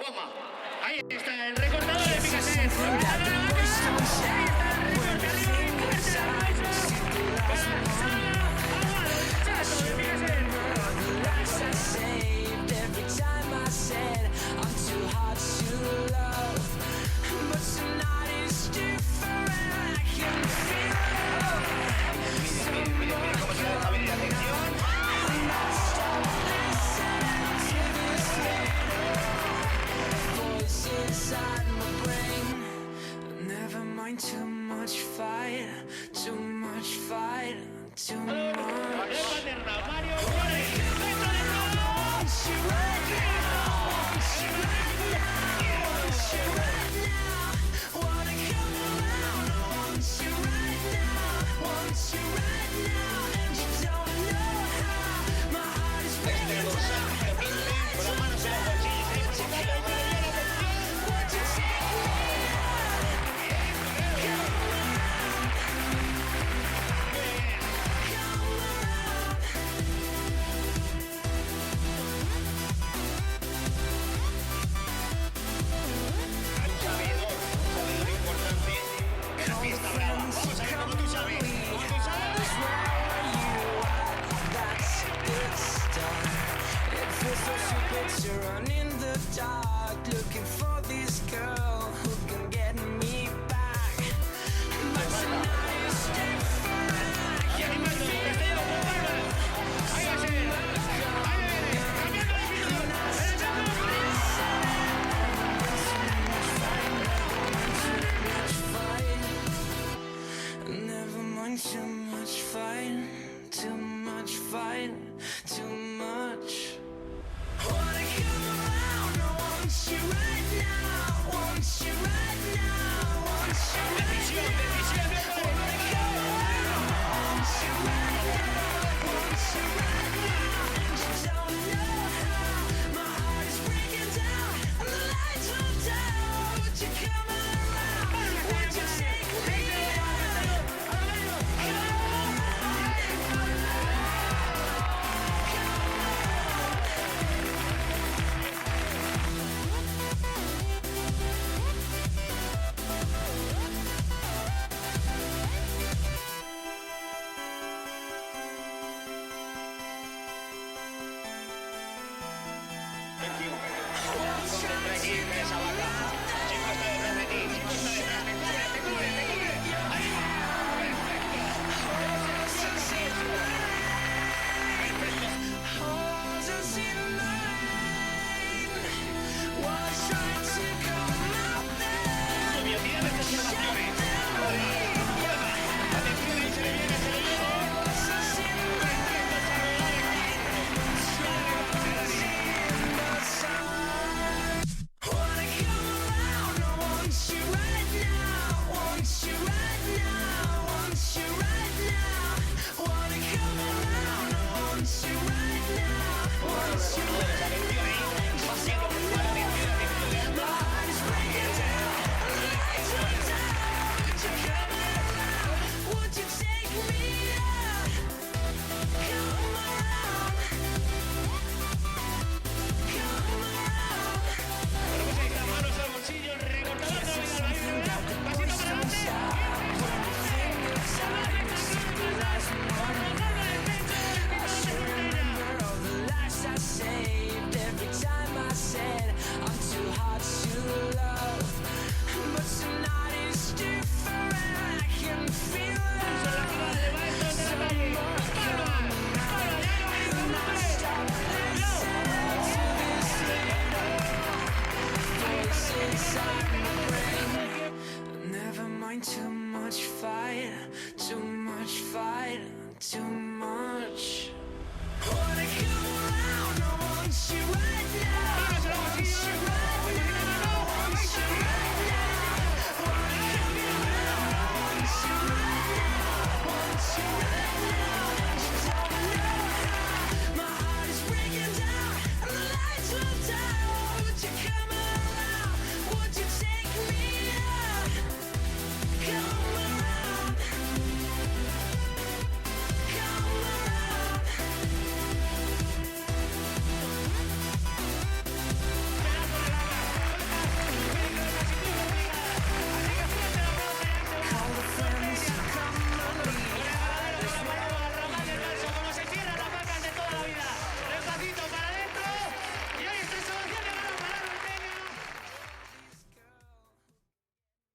Toma. Ahí está el recortador de Picasso. Too much fight, too much fight, too much. Too much fight, too much fight, too much. Wanna come around, I want you right now, want you right now, want you right now. Wanna come around, I want you right now, want you right now. And you don't know how my heart is breaking down, and the lights will down. Would you come around? Would you take me? Esa vaca. Chico está detrás de ti, chico está detrás, te cubre, te cubre, te cubre.